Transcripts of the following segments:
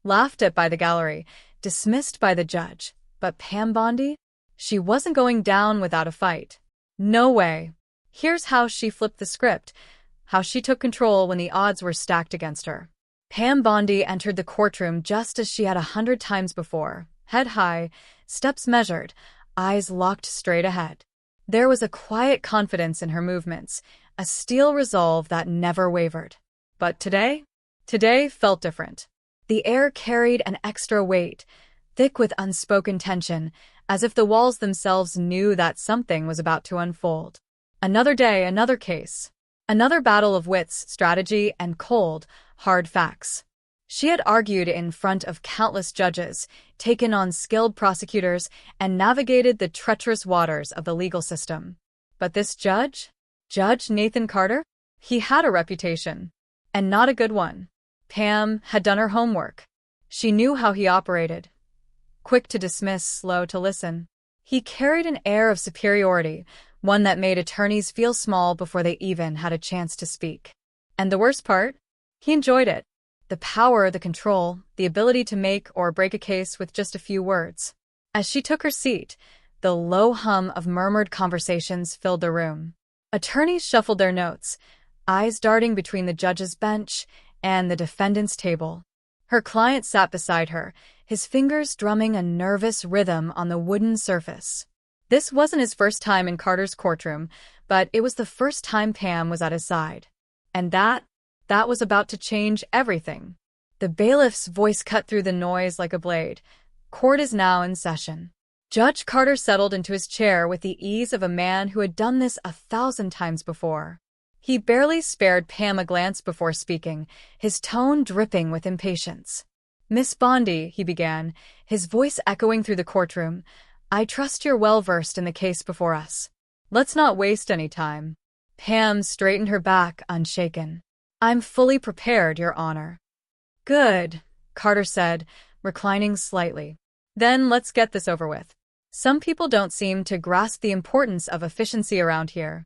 laughed at by the gallery, dismissed by the judge. But Pam Bondi? She wasn't going down without a fight. No way. Here's how she flipped the script, how she took control when the odds were stacked against her. Pam Bondi entered the courtroom just as she had 100 times before, head high, steps measured, eyes locked straight ahead. There was a quiet confidence in her movements, a steel resolve that never wavered. But today felt different. The air carried an extra weight, thick with unspoken tension, as if the walls themselves knew that something was about to unfold. Another day, another case. Another battle of wits, strategy, and cold, hard facts. She had argued in front of countless judges, taken on skilled prosecutors, and navigated the treacherous waters of the legal system. But this judge? Judge Nathan Carter? He had a reputation. And not a good one. Pam had done her homework. She knew how he operated. Quick to dismiss, slow to listen. He carried an air of superiority, one that made attorneys feel small before they even had a chance to speak. And the worst part? He enjoyed it. The power, the control, the ability to make or break a case with just a few words. As she took her seat, the low hum of murmured conversations filled the room. Attorneys shuffled their notes, eyes darting between the judge's bench and the defendant's table. Her client sat beside her, his fingers drumming a nervous rhythm on the wooden surface. This wasn't his first time in Carter's courtroom, but it was the first time Pam was at his side. And that was about to change everything. The bailiff's voice cut through the noise like a blade. Court is now in session. Judge Carter settled into his chair with the ease of a man who had done this 1,000 times before. He barely spared Pam a glance before speaking, his tone dripping with impatience. "Miss Bondi," he began, his voice echoing through the courtroom, "I trust you're well-versed in the case before us. Let's not waste any time." Pam straightened her back, unshaken. "I'm fully prepared, Your Honor." "Good," Carter said, reclining slightly. "Then let's get this over with. Some people don't seem to grasp the importance of efficiency around here."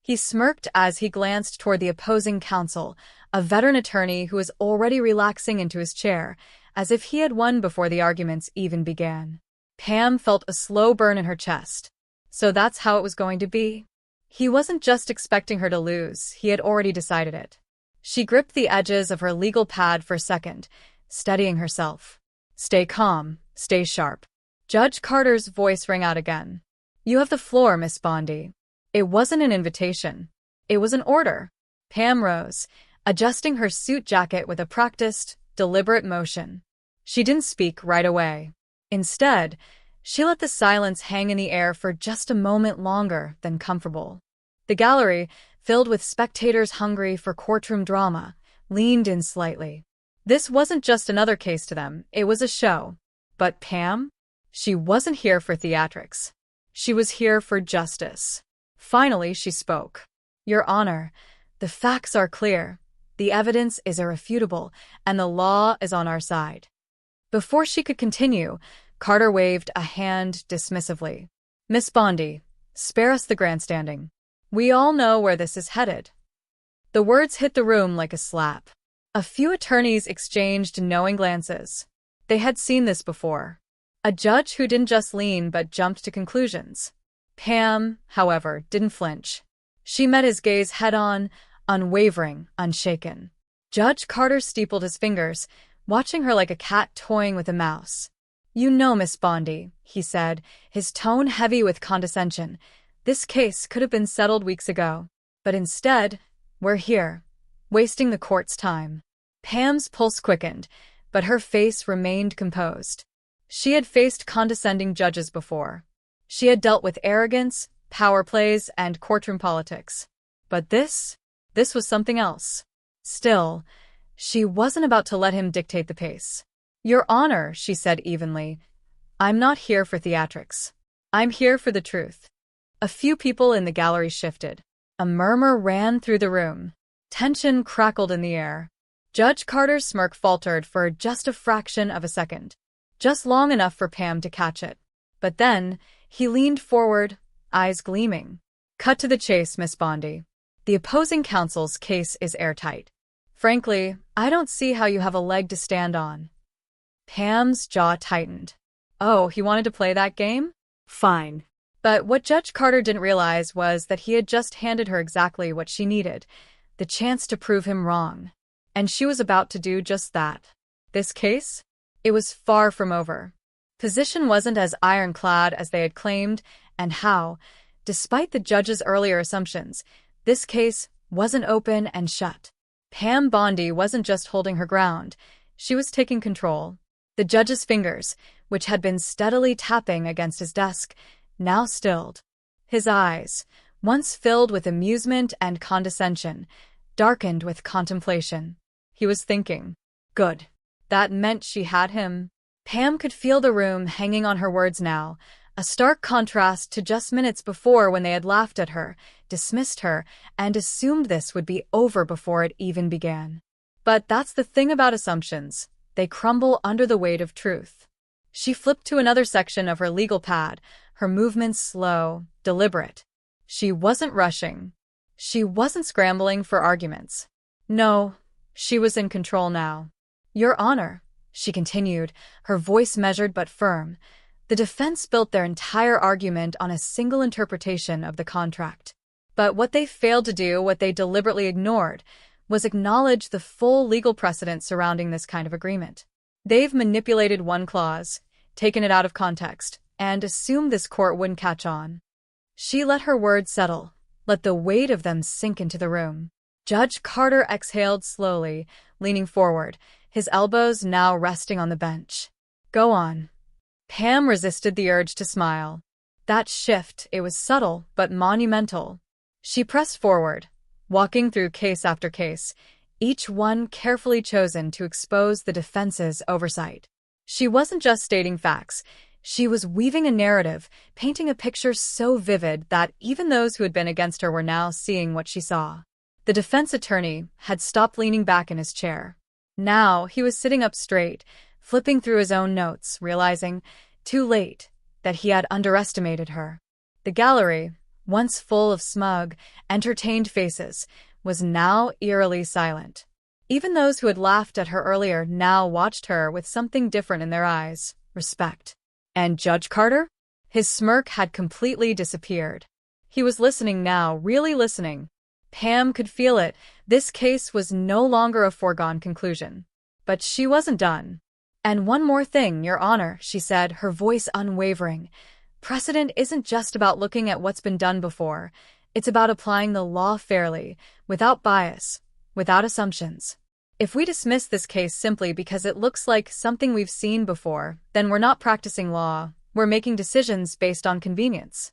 He smirked as he glanced toward the opposing counsel, a veteran attorney who was already relaxing into his chair, as if he had won before the arguments even began. Pam felt a slow burn in her chest. So that's how it was going to be? He wasn't just expecting her to lose, he had already decided it. She gripped the edges of her legal pad for a second, steadying herself. "Stay calm, stay sharp." Judge Carter's voice rang out again. "You have the floor, Miss Bondi." It wasn't an invitation. It was an order. Pam rose, adjusting her suit jacket with a practiced, deliberate motion. She didn't speak right away. Instead, she let the silence hang in the air for just a moment longer than comfortable. The gallery, filled with spectators hungry for courtroom drama, leaned in slightly. This wasn't just another case to them, it was a show. But Pam? She wasn't here for theatrics. She was here for justice. Finally, she spoke. "Your Honor, the facts are clear, the evidence is irrefutable, and the law is on our side." Before she could continue, Carter waved a hand dismissively. "Miss Bondi, spare us the grandstanding. We all know where this is headed." The words hit the room like a slap. A few attorneys exchanged knowing glances. They had seen this before. A judge who didn't just lean but jumped to conclusions. Pam, however, didn't flinch. She met his gaze head-on, unwavering, unshaken. Judge Carter steepled his fingers, watching her like a cat toying with a mouse. "You know, Miss Bondi," he said, his tone heavy with condescension, "this case could have been settled weeks ago. But instead, we're here, wasting the court's time." Pam's pulse quickened, but her face remained composed. She had faced condescending judges before. She had dealt with arrogance, power plays, and courtroom politics. But this was something else. Still, she wasn't about to let him dictate the pace. "Your Honor," she said evenly, "I'm not here for theatrics. I'm here for the truth." A few people in the gallery shifted. A murmur ran through the room. Tension crackled in the air. Judge Carter's smirk faltered for just a fraction of a second, just long enough for Pam to catch it. But then, he leaned forward, eyes gleaming. "Cut to the chase, Miss Bondi. The opposing counsel's case is airtight. Frankly, I don't see how you have a leg to stand on." Pam's jaw tightened. Oh, he wanted to play that game? Fine. But what Judge Carter didn't realize was that he had just handed her exactly what she needed, the chance to prove him wrong. And she was about to do just that. This case? It was far from over. Position wasn't as ironclad as they had claimed, and how, despite the judge's earlier assumptions, this case wasn't open and shut. Pam Bondi wasn't just holding her ground, she was taking control. The judge's fingers, which had been steadily tapping against his desk, now stilled. His eyes, once filled with amusement and condescension, darkened with contemplation. He was thinking, good. That meant she had him. Pam could feel the room hanging on her words now, a stark contrast to just minutes before when they had laughed at her, dismissed her, and assumed this would be over before it even began. But that's the thing about assumptions. They crumble under the weight of truth. She flipped to another section of her legal pad, her movements slow, deliberate. She wasn't rushing. She wasn't scrambling for arguments. No, she was in control now. Your Honor, she continued, her voice measured but firm. The defense built their entire argument on a single interpretation of the contract. But what they failed to do, what they deliberately ignored, was acknowledge the full legal precedent surrounding this kind of agreement. They've manipulated one clause, taken it out of context, and assumed this court wouldn't catch on. She let her words settle, let the weight of them sink into the room. Judge Carter exhaled slowly, leaning forward, his elbows now resting on the bench. Go on. Pam resisted the urge to smile. That shift, it was subtle but monumental. She pressed forward, walking through case after case, each one carefully chosen to expose the defense's oversight. She wasn't just stating facts. She was weaving a narrative, painting a picture so vivid that even those who had been against her were now seeing what she saw. The defense attorney had stopped leaning back in his chair. Now he was sitting up straight, flipping through his own notes, realizing, too late, that he had underestimated her. The gallery, once full of smug, entertained faces, was now eerily silent. Even those who had laughed at her earlier now watched her with something different in their eyes, respect. And Judge Carter? His smirk had completely disappeared. He was listening now, really listening. Pam could feel it. This case was no longer a foregone conclusion. But she wasn't done. And one more thing, Your Honor, she said, her voice unwavering. Precedent isn't just about looking at what's been done before. It's about applying the law fairly, without bias, without assumptions. If we dismiss this case simply because it looks like something we've seen before, then we're not practicing law, we're making decisions based on convenience.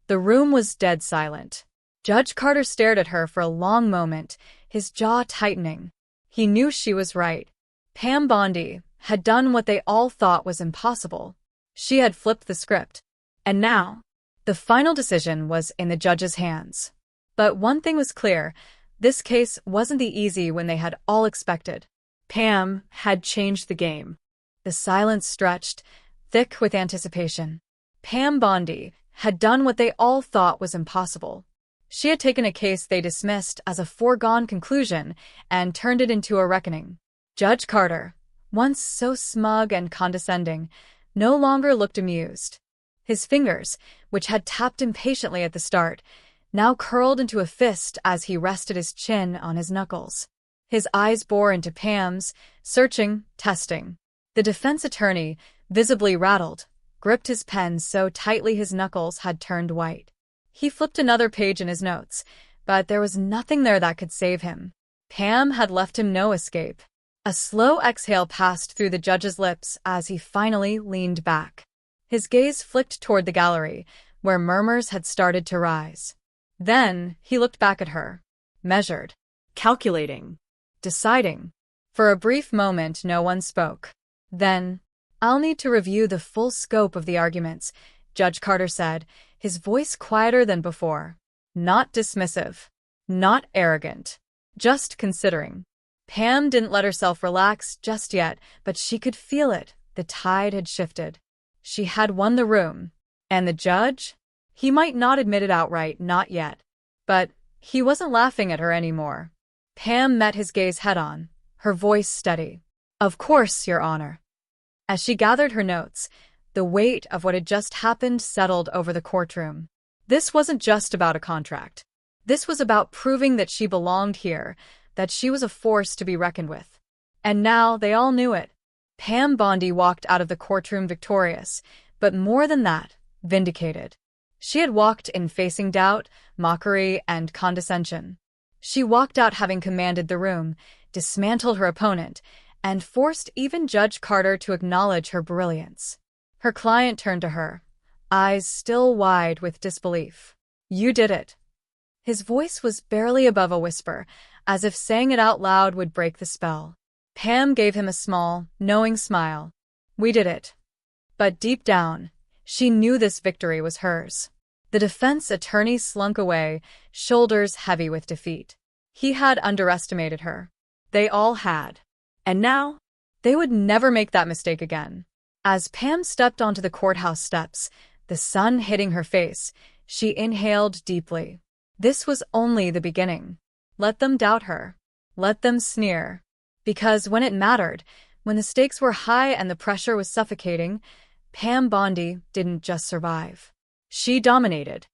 The room was dead silent. Judge Carter stared at her for a long moment, his jaw tightening. He knew she was right. Pam Bondi had done what they all thought was impossible. She had flipped the script. And now, the final decision was in the judge's hands. But one thing was clear. This case wasn't the easy one they had all expected. Pam had changed the game. The silence stretched, thick with anticipation. Pam Bondi had done what they all thought was impossible. She had taken a case they dismissed as a foregone conclusion and turned it into a reckoning. Judge Carter, once so smug and condescending, no longer looked amused. His fingers, which had tapped impatiently at the start, now curled into a fist as he rested his chin on his knuckles. His eyes bore into Pam's, searching, testing. The defense attorney, visibly rattled, gripped his pen so tightly his knuckles had turned white. He flipped another page in his notes, but there was nothing there that could save him. Pam had left him no escape. A slow exhale passed through the judge's lips as he finally leaned back. His gaze flicked toward the gallery, where murmurs had started to rise. Then he looked back at her, measured, calculating, deciding. For a brief moment, no one spoke. Then, I'll need to review the full scope of the arguments, Judge Carter said, his voice quieter than before. Not dismissive, not arrogant, just considering. Pam didn't let herself relax just yet, but she could feel it. The tide had shifted. She had won the room. And the judge? He might not admit it outright, not yet. But he wasn't laughing at her anymore. Pam met his gaze head-on, her voice steady. Of course, Your Honor. As she gathered her notes, the weight of what had just happened settled over the courtroom. This wasn't just about a contract. This was about proving that she belonged here, that she was a force to be reckoned with. And now they all knew it. Pam Bondi walked out of the courtroom victorious, but more than that, vindicated. She had walked in facing doubt, mockery, and condescension. She walked out having commanded the room, dismantled her opponent, and forced even Judge Carter to acknowledge her brilliance. Her client turned to her, eyes still wide with disbelief. "You did it." His voice was barely above a whisper, as if saying it out loud would break the spell. Pam gave him a small, knowing smile. "We did it." But deep down, she knew this victory was hers. The defense attorney slunk away, shoulders heavy with defeat. He had underestimated her. They all had. And now, they would never make that mistake again. As Pam stepped onto the courthouse steps, the sun hitting her face, she inhaled deeply. This was only the beginning. Let them doubt her. Let them sneer. Because when it mattered, when the stakes were high and the pressure was suffocating, Pam Bondi didn't just survive. She dominated.